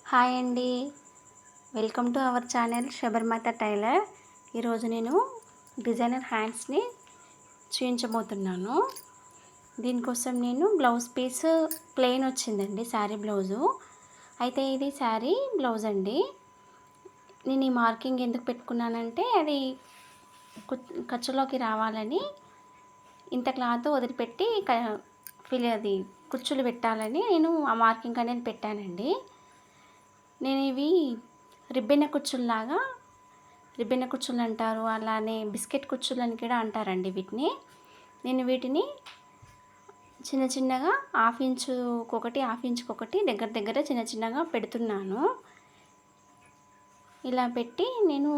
Hi అండి. Welcome to our channel Sabarmata tailor. ఈరోజు నేను డిజైనర్ హ్యాండ్స్ని చూపించబోతున్నాను. దీనికోసం నేను బ్లౌజ్ పీస్ ప్లెయిన్ వచ్చిందండి, శారీ బ్లౌజు. అయితే ఇది శారీ బ్లౌజ్ అండి. నేను ఈ మార్కింగ్ ఎందుకు పెట్టుకున్నానంటే అది ఖర్చులోకి రావాలని, ఇంత క్లాత్ వదిలిపెట్టి అది కుచ్చులు పెట్టాలని నేను ఆ మార్కింగ్ అనేది పెట్టానండి. నేను ఇవి రిబ్బెన కుచ్చుల్లాగా, రిబ్బెన కుచ్చులు అంటారు, అలానే బిస్కెట్ కుచ్చులు అని కూడా అంటారండి వీటిని. నేను వీటిని చిన్న చిన్నగా హాఫ్ ఇంచుకొకటి దగ్గర దగ్గర చిన్న చిన్నగా పెడుతున్నాను. ఇలా పెట్టి నేను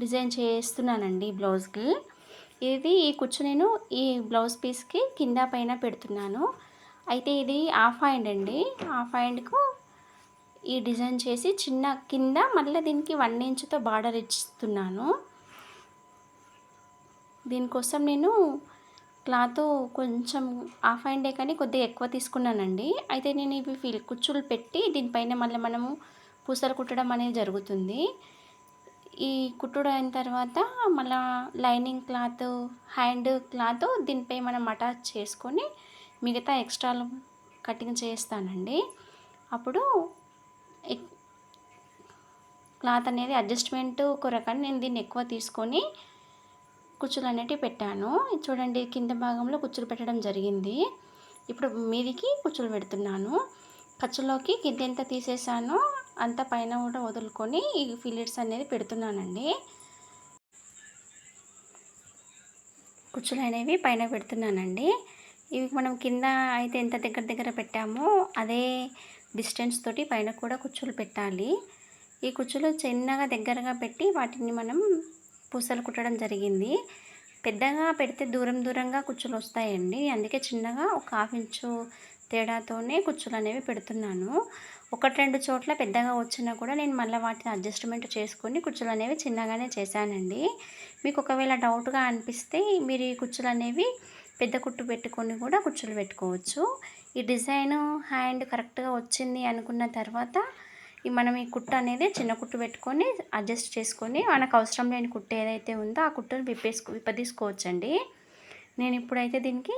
డిజైన్ చేస్తున్నానండి బ్లౌజ్కి. ఈ కుచ్చు నేను ఈ బ్లౌజ్ పీస్కి కింద పైన పెడుతున్నాను. అయితే ఇది హాఫ్ హ్యాండ్ అండి. హాఫ్ హ్యాండ్కు ఈ డిజైన్ చేసి చిన్న కింద మళ్ళీ దీనికి 1 ఇంచుతో బార్డర్ ఇస్తున్నాను. దీనికోసం నేను క్లాత్ కొంచెం హాఫ్ హ్యాండే కానీ కొద్దిగా ఎక్కువ తీసుకున్నానండి. అయితే నేను ఇవి కుచ్చులు పెట్టి దీనిపైన మళ్ళీ మనము పూసలు కుట్టడం అనేది జరుగుతుంది. ఈ కుట్టుడు అయిన తర్వాత మళ్ళీ లైనింగ్ క్లాత్, హ్యాండ్ క్లాత్ దీనిపై మనం అటాచ్ చేసుకొని మిగతా ఎక్స్ట్రాలు కటింగ్ చేస్తానండి. అప్పుడు క్లాత్ అనేది అడ్జస్ట్మెంట్ కొరకని నేను దీన్ని ఎక్కువ తీసుకొని కుచ్చులు అనేటివి పెట్టాను. చూడండి, కింద భాగంలో కుచ్చులు పెట్టడం జరిగింది. ఇప్పుడు మీదికి కుచ్చులు పెడుతున్నాను. ఖర్చులోకి కింద ఎంత తీసేసానో అంత పైన కూడా వదులుకొని ఈ ఫిల్లెట్స్ అనేది పెడుతున్నానండి. కుచ్చులు అనేవి పైన పెడుతున్నానండి. ఇవి మనం కింద అయితే ఎంత దగ్గర దగ్గర పెట్టామో అదే డిస్టెన్స్ తోటి పైన కూడా కుచ్చులు పెట్టాలి. ఈ కుచ్చులు చిన్నగా దగ్గరగా పెట్టి వాటిని మనం పూసలు కుట్టడం జరిగింది. పెద్దగా పెడితే దూరంగా కుచ్చులు వస్తాయండి. అందుకే చిన్నగా ఒక హాఫ్ ఇంచు తేడాతోనే కుచ్చులు అనేవి పెడుతున్నాను. 1-2 చోట్ల పెద్దగా వచ్చినా కూడా నేను మళ్ళీ వాటిని అడ్జస్ట్మెంట్ చేసుకొని కుచ్చులు అనేవి చిన్నగానే చేశానండి. మీకు ఒకవేళ డౌట్గా అనిపిస్తే మీరు ఈ కుచ్చులు అనేవి పెద్ద కుట్టు పెట్టుకొని కూడా కుచ్చులు పెట్టుకోవచ్చు. ఈ డిజైన్ హ్యాండ్ కరెక్ట్గా వచ్చింది అనుకున్న తర్వాత మనం ఈ కుట్టు అనేది చిన్న కుట్టు పెట్టుకొని అడ్జస్ట్ చేసుకొని మనకు అవసరం లేని కుట్టు ఏదైతే ఉందో ఆ కుట్టును విప్పదీసుకోవచ్చండి. నేను ఇప్పుడైతే దీనికి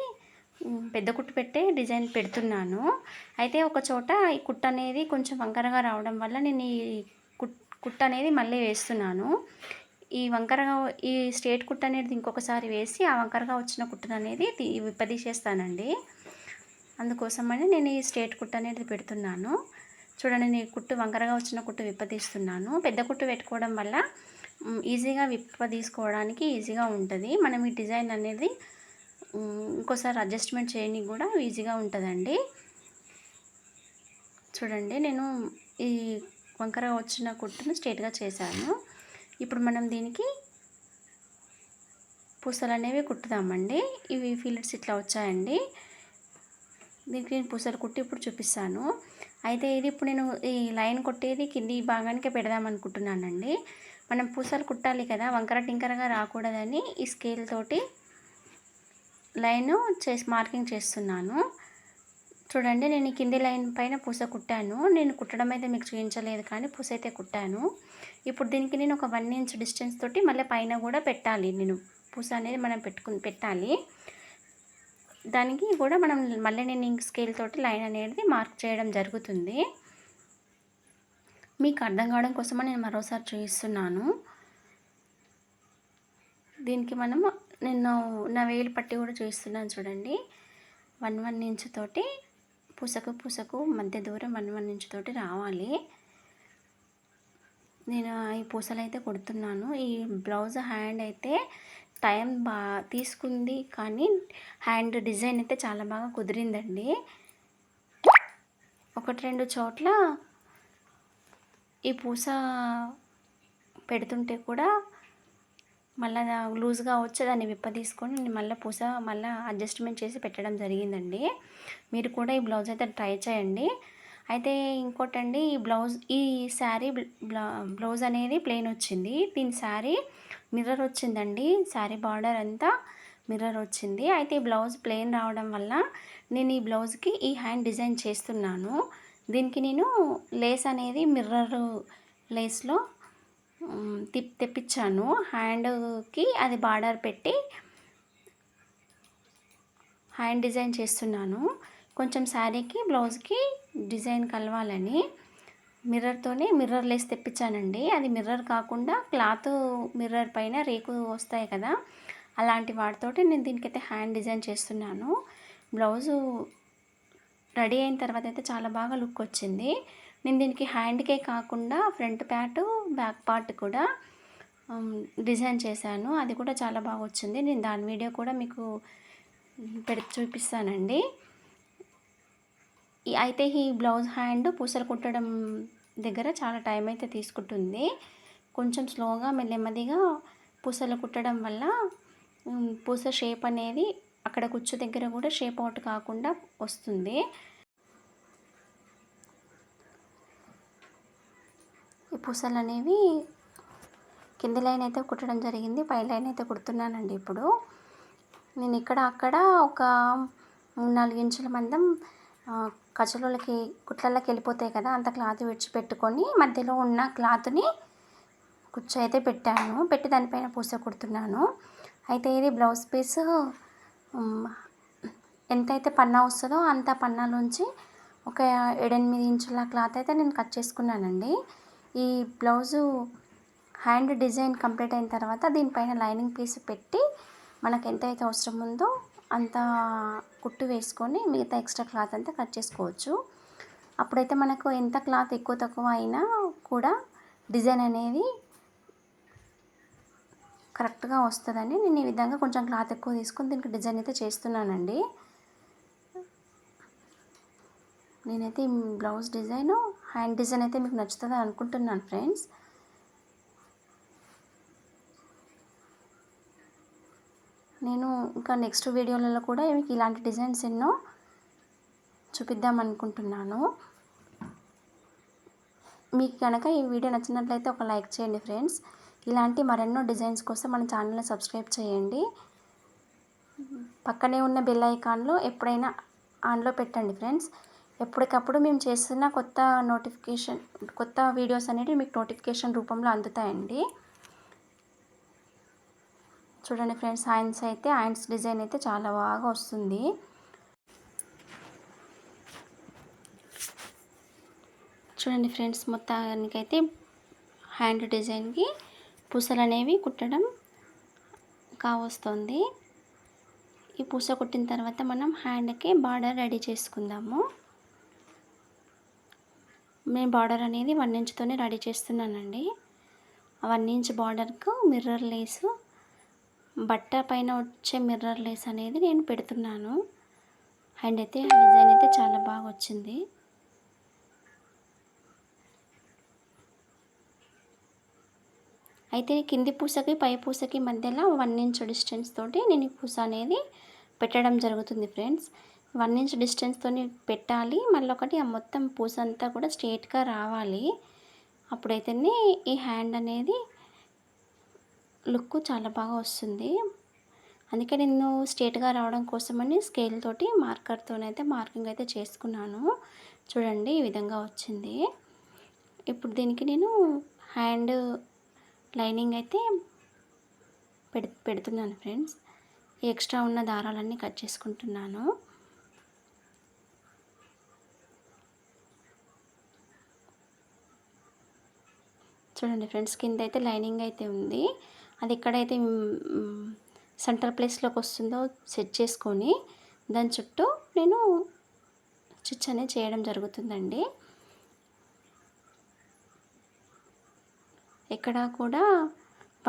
పెద్ద కుట్టు పెట్టే డిజైన్ పెడుతున్నాను. అయితే ఒక చోట ఈ కుట్టు అనేది కొంచెం వంకరగా రావడం వల్ల నేను ఈ కుట్టు అనేది మళ్ళీ వేస్తున్నాను. ఈ వంకరగా ఈ స్ట్రేట్ కుట్టు అనేది ఇంకొకసారి వేసి ఆ వంకరగా వచ్చిన కుట్టును అనేది విప్పదీసేస్తానండి. అందుకోసమని నేను ఈ స్ట్రేట్ కుట్టు అనేది పెడుతున్నాను. చూడండి, నేను కుట్టు వంకరగా వచ్చిన కుట్టు విప్పదీస్తున్నాను. పెద్ద కుట్టు పెట్టుకోవడం వల్ల ఈజీగా విప్పదీసుకోవడానికి ఈజీగా ఉంటుంది. మనం ఈ డిజైన్ అనేది ఇంకోసారి అడ్జస్ట్మెంట్ చేయడానికి కూడా ఈజీగా ఉంటుందండి. చూడండి, నేను ఈ వంకరగా వచ్చిన కుట్టును స్ట్రేట్గా చేశాను. ఇప్పుడు మనం దీనికి పూసలు అనేవి కుట్టుదామండి. ఇవి ఫిల్లెట్స్ ఇట్లా వచ్చాయండి. దీనికి నేను పూసలు కుట్టి ఇప్పుడు చూపిస్తాను. అయితే ఇది ఇప్పుడు నేను ఈ లైన్ కొట్టేది కింది భాగానికి పెడదామనుకుంటున్నానండి. మనం పూసలు కుట్టాలి కదా, వంకర టింకరగా రాకూడదని ఈ స్కేల్ తోటి లైన్ మార్కింగ్ చేస్తున్నాను. చూడండి, నేను ఈ కింది లైన్ పైన పూస కుట్టాను. నేను కుట్టడం అయితే మీకు చూపించలేదు కానీ పూస అయితే కుట్టాను. ఇప్పుడు దీనికి నేను ఒక 1 ఇంచ్ డిస్టెన్స్ తోటి మళ్ళీ పైన కూడా పెట్టాలి. నేను పూస అనేది మనం పెట్టాలి. దానికి కూడా మనం మళ్ళీ నేను స్కేల్ తోటి లైన్ అనేది మార్క్ చేయడం జరుగుతుంది. మీకు అర్థం కావడం కోసం నేను మరోసారి చూపిస్తున్నాను. దీనికి నేను నా వేలు పట్టి కూడా చూపిస్తున్నాను. చూడండి, 1 ఇంచ్ తోటి పూసకు మధ్య దూరం 1 ఇంచ్ తోటి రావాలి. నేను ఈ పూసలు అయితే కుడుతున్నాను. ఈ బ్లౌజ్ హ్యాండ్ అయితే టైం తీసుకుంది కానీ హ్యాండ్ డిజైన్ అయితే చాలా బాగా కుదిరిందండి. 1-2 చోట్ల ఈ పూస పెడుతుంటే కూడా మళ్ళీ లూజ్గా వచ్చి దాన్ని విప్పదీసుకొని మళ్ళీ అడ్జస్ట్మెంట్ చేసి పెట్టడం జరిగిందండి. మీరు కూడా ఈ బ్లౌజ్ అయితే ట్రై చేయండి. అయితే ఇంకోటండి, ఈ శారీ బ్లౌజ్ అనేది ప్లెయిన్ వచ్చింది. దీని శారీ మిర్రర్ వచ్చిందండి. శారీ బార్డర్ అంతా మిర్రర్ వచ్చింది. అయితే ఈ బ్లౌజ్ ప్లెయిన్ రావడం వల్ల నేను ఈ బ్లౌజ్కి ఈ హ్యాండ్ డిజైన్ చేస్తున్నాను. దీనికి నేను లేస్ అనేది మిర్రర్ లేస్లో తెప్పించాను. హ్యాండ్కి అది బార్డర్ పెట్టి హ్యాండ్ డిజైన్ చేస్తున్నాను. కొంచెం శారీకి బ్లౌజ్కి డిజైన్ కలవాలని మిర్రర్ లేస్ తెప్పించానండి. అది మిర్రర్ కాకుండా క్లాత్ మిర్రర్ పైన రేకు వస్తాయి కదా, అలాంటి వాటితోటి నేను దీనికైతే హ్యాండ్ డిజైన్ చేస్తున్నాను. బ్లౌజు రెడీ అయిన తర్వాత అయితే చాలా బాగా లుక్ వచ్చింది. నేను దీనికి హ్యాండ్కే కాకుండా ఫ్రంట్ పార్ట్ బ్యాక్ పార్ట్ కూడా డిజైన్ చేశాను. అది కూడా చాలా బాగా వచ్చింది. నేను దాని వీడియో కూడా మీకు చూపిస్తానండి. అయితే ఈ బ్లౌజ్ హ్యాండ్ పూసలు కుట్టడం దగ్గర చాలా టైం అయితే తీసుకుంటుంది. కొంచెం స్లోగా నెమ్మదిగా పూసలు కుట్టడం వల్ల పూస షేప్ అనేది అక్కడ కుచ్చు దగ్గర కూడా షేప్ అవుట్ కాకుండా వస్తుంది. ఈ పూసలు అనేవి కింది లైన్ అయితే కుట్టడం జరిగింది, పై లైన్ అయితే కుడుతున్నానండి. ఇప్పుడు నేను ఇక్కడ అక్కడ ఒక 3-4 ఇంచుల మందం కుట్లలోకి వెళ్ళిపోతాయి కదా, అంత క్లాత్ విడిచిపెట్టుకొని మధ్యలో ఉన్న క్లాత్ని కుచ్చు అయితే పెట్టి దానిపైన పూస కుడుతున్నాను. అయితే ఇది బ్లౌజ్ పీస్ ఎంతైతే పన్నా వస్తుందో అంత పన్నాలోంచి ఒక 7-8 ఇంచుల క్లాత్ అయితే నేను కట్ చేసుకున్నానండి. ఈ బ్లౌజు హ్యాండ్ డిజైన్ కంప్లీట్ అయిన తర్వాత దీనిపైన లైనింగ్ పీస్ పెట్టి మనకు ఎంతైతే అవసరం ఉందో అంత కుట్టు వేసుకొని మిగతా ఎక్స్ట్రా క్లాత్ అంతా కట్ చేసుకోవచ్చు. అప్పుడైతే మనకు ఎంత క్లాత్ ఎక్కువ తక్కువ అయినా కూడా డిజైన్ అనేది కరెక్ట్గా వస్తుందని నేను ఈ విధంగా కొంచెం క్లాత్ ఎక్కువ తీసుకొని దీనికి డిజైన్ అయితే చేస్తున్నానండి. నేనైతే ఈ బ్లౌజ్ డిజైన్ హ్యాండ్ డిజైన్ అయితే మీకు నచ్చుతుందని అనుకుంటున్నాను ఫ్రెండ్స్. నేను ఇంకా నెక్స్ట్ వీడియోలలో కూడా మీకు ఇలాంటి డిజైన్స్ ఎన్నో చూపిద్దాం అనుకుంటున్నాను. మీకు కనుక ఈ వీడియో నచ్చినట్లయితే ఒక లైక్ చేయండి ఫ్రెండ్స్. ఇలాంటి మరెన్నో డిజైన్స్ కోసం మన ఛానల్ని సబ్స్క్రైబ్ చేయండి. పక్కనే ఉన్న బెల్ ఐకాన్లో ఎప్పుడైనా ఆన్లో పెట్టండి ఫ్రెండ్స్. ఎప్పటికప్పుడు మేము చేస్తున్న కొత్త వీడియోస్ అనేవి మీకు నోటిఫికేషన్ రూపంలో అందుతాయండి. చూడండి ఫ్రెండ్స్, హ్యాండ్స్ డిజైన్ అయితే చాలా బాగా వస్తుంది. చూడండి ఫ్రెండ్స్, మొత్తానికైతే హ్యాండ్ డిజైన్కి పూసలు అనేవి కుట్టడం కావస్తుంది. ఈ పూస కుట్టిన తర్వాత మనం హ్యాండ్కి బార్డర్ రెడీ చేసుకుందాము. నేను బార్డర్ అనేది 1 ఇంచుతోనే రెడీ చేస్తున్నానండి. 1 ఇంచ్ బార్డర్కు మిర్రర్ లేసు, బట్ట పైన వచ్చే మిర్రర్ లేస్ అనేది నేను పెడుతున్నాను. హ్యాండ్ అయితే డిజైన్ అయితే చాలా బాగా వచ్చింది. అయితే కింది పూసకి పై పూసకి మధ్యలో 1 ఇంచ్ డిస్టెన్స్ తోటి నేను ఈ పూస అనేది పెట్టడం జరుగుతుంది ఫ్రెండ్స్. 1 ఇంచ్ డిస్టెన్స్తో పెట్టాలి. మళ్ళీ ఒకటి ఆ మొత్తం పూస అంతా కూడా స్ట్రేట్గా రావాలి. అప్పుడైతేనే ఈ హ్యాండ్ అనేది లుక్ చాలా బాగా వస్తుంది. అందుకే నేను స్ట్రేట్గా రావడం కోసమని స్కేల్ తోటి మార్కర్తోనైతే మార్కింగ్ అయితే చేసుకున్నాను. చూడండి, ఈ విధంగా వచ్చింది. ఇప్పుడు దీనికి నేను హ్యాండ్ లైనింగ్ అయితే పెడుతున్నాను ఫ్రెండ్స్. ఎక్స్ట్రా ఉన్న దారాలన్నీ కట్ చేసుకుంటున్నాను. చూడండి ఫ్రెండ్స్, కింద అయితే లైనింగ్ అయితే ఉంది. అది ఎక్కడైతే సెంటర్ ప్లేస్లోకి వస్తుందో సెట్ చేసుకొని దాని చుట్టూ నేను స్టిచ్ అనేది చేయడం జరుగుతుందండి. ఎక్కడ కూడా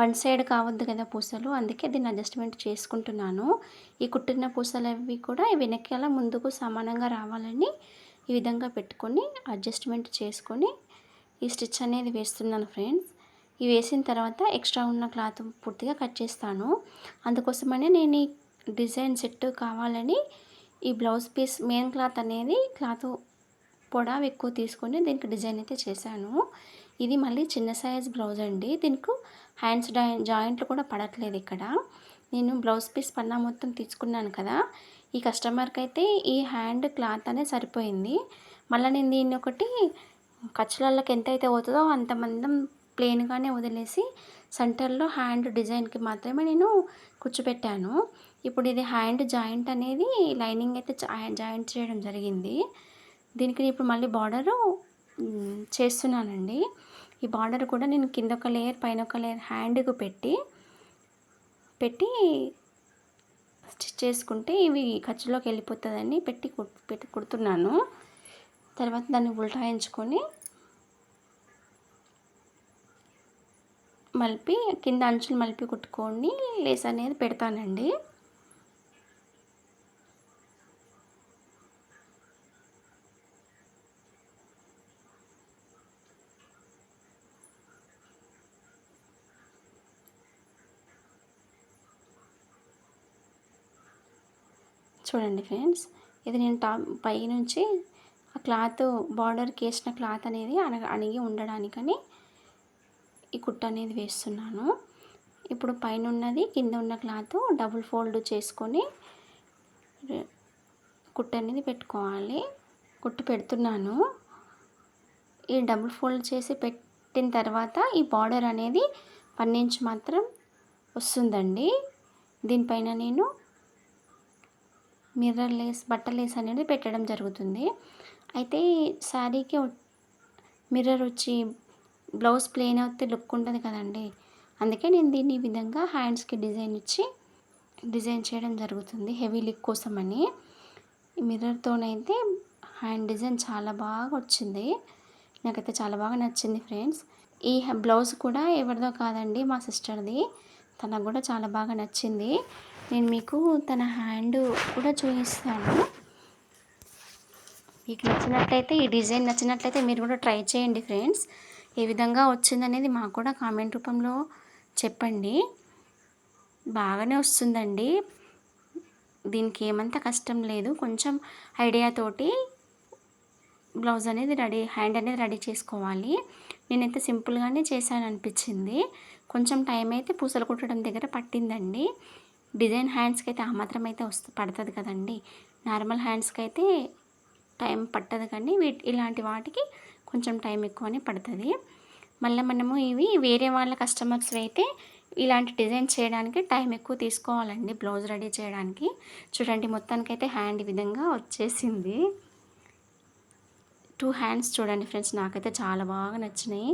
వన్ సైడ్ కావద్దు కదా పూసలు, అందుకే దీన్ని అడ్జస్ట్మెంట్ చేసుకుంటున్నాను. ఈ కుట్టిన పూసలు అవి కూడా వెనకాల ముందుకు సమానంగా రావాలని ఈ విధంగా పెట్టుకొని అడ్జస్ట్మెంట్ చేసుకొని ఈ స్టిచ్ అనేది వేస్తున్నాను ఫ్రెండ్స్. ఇవి వేసిన తర్వాత ఎక్స్ట్రా ఉన్న క్లాత్ పూర్తిగా కట్ చేస్తాను. అందుకోసమనే నేను ఈ డిజైన్ సెట్ కావాలని ఈ బ్లౌజ్ పీస్ మెయిన్ క్లాత్ అనేది పొడవు ఎక్కువ తీసుకొని దీనికి డిజైన్ అయితే చేశాను. ఇది మళ్ళీ చిన్న సైజ్ బ్లౌజ్ అండి. దీనికి హ్యాండ్స్ జాయింట్లు కూడా పడట్లేదు. ఇక్కడ నేను బ్లౌజ్ పీస్ పన్నా మొత్తం తీసుకున్నాను కదా, ఈ కస్టమర్కి అయితే ఈ హ్యాండ్ క్లాత్ అనేది సరిపోయింది. మళ్ళీ నేను దీన్ని ఒకటి ఖర్చులకి ఎంతైతే అవుతుందో అంత మందం ప్లెయిన్గానే వదిలేసి సెంటర్లో హ్యాండ్ డిజైన్కి మాత్రమే నేను కుచ్చిపెట్టాను. ఇప్పుడు ఇది హ్యాండ్ జాయింట్ అనేది లైనింగ్ అయితే జాయింట్ చేయడం జరిగింది. దీనికి ఇప్పుడు మళ్ళీ బార్డరు చేస్తున్నానండి. ఈ బార్డర్ కూడా నేను కింద ఒక లేయర్ పైన ఒక లేయర్ హ్యాండ్కి పెట్టి స్టిచ్ చేసుకుంటే ఇవి ఖర్చులోకి వెళ్ళిపోతుందని పెట్టి కుడుతున్నాను. తర్వాత దాన్ని ఉల్టాయించుకొని మలిపి కింద అంచులు మలిపి కుట్టుకొని లేస్ అనేది పెడతానండి. చూడండి ఫ్రెండ్స్, ఇది నేను పై నుంచి ఆ క్లాత్ బార్డర్కి వేసిన క్లాత్ అనేది అణిగి ఉండడానికని ఈ కుట్ట అనేది వేస్తున్నాను. ఇప్పుడు పైన ఉన్నది కింద ఉన్న క్లాత్ డబుల్ ఫోల్డ్ చేసుకొని కుట్ట అనేది పెట్టుకోవాలి. కుట్టు పెడుతున్నాను. ఈ డబుల్ ఫోల్డ్ చేసి పెట్టిన తర్వాత ఈ బార్డర్ అనేది 1 ఇంచ్ మాత్రం వస్తుందండి. దీనిపైన నేను మిర్రర్ లేస్ బట్ట లేస్ అనేది పెట్టడం జరుగుతుంది. అయితే శారీకి మిర్రర్ వచ్చి బ్లౌజ్ ప్లెయిన్ అయితే లుక్ ఉంటుంది కదండి. అందుకే నేను దీన్ని ఈ విధంగా హ్యాండ్స్కి డిజైన్ చేయడం జరుగుతుంది హెవీ లుక్ కోసమని. ఈ మిర్రర్తోనైతే హ్యాండ్ డిజైన్ చాలా బాగా వచ్చింది. నాకైతే చాలా బాగా నచ్చింది ఫ్రెండ్స్. ఈ బ్లౌజ్ కూడా ఎవరిదో కాదండి, మా సిస్టర్ది. తనకు కూడా చాలా బాగా నచ్చింది. నేను మీకు తన హ్యాండ్ కూడా చూపిస్తాను. మీకు నచ్చినట్లయితే, ఈ డిజైన్ నచ్చినట్లయితే మీరు కూడా ట్రై చేయండి ఫ్రెండ్స్. ఏ విధంగా వచ్చిందనేది మాకు కూడా కామెంట్ రూపంలో చెప్పండి. బాగానే వస్తుందండి, దీనికి ఏమంత కష్టం లేదు. కొంచెం ఐడియాతోటి బ్లౌజ్ అనేది హ్యాండ్ అనేది రెడీ చేసుకోవాలి. నేనైతే సింపుల్గానే చేశాను అనిపించింది. కొంచెం టైం అయితే పూసలు కుట్టడం దగ్గర పట్టిందండి. డిజైన్ హ్యాండ్స్కి అయితే ఆ మాత్రం అయితే పడుతుంది కదండి. నార్మల్ హ్యాండ్స్కి అయితే టైం పట్టదు, కానీ ఇలాంటి వాటికి కొంచెం టైం ఎక్కువనే పడుతుంది. మళ్ళీ మనము ఇవి వేరే వాళ్ళ కస్టమర్స్ అయితే ఇలాంటి డిజైన్ చేయడానికి టైం ఎక్కువ తీసుకోవాలండి బ్లౌజ్ రెడీ చేయడానికి. చూడండి, మొత్తానికైతే హ్యాండ్ ఈ విధంగా వచ్చేసింది. 2 హ్యాండ్స్ చూడండి ఫ్రెండ్స్, నాకైతే చాలా బాగా నచ్చినాయి.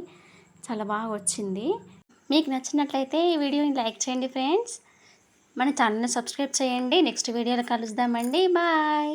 చాలా బాగా వచ్చింది. మీకు నచ్చినట్లయితే ఈ వీడియోని లైక్ చేయండి ఫ్రెండ్స్. మన ఛానల్ని సబ్స్క్రైబ్ చేయండి. నెక్స్ట్ వీడియోలో కలుద్దామండి. బాయ్.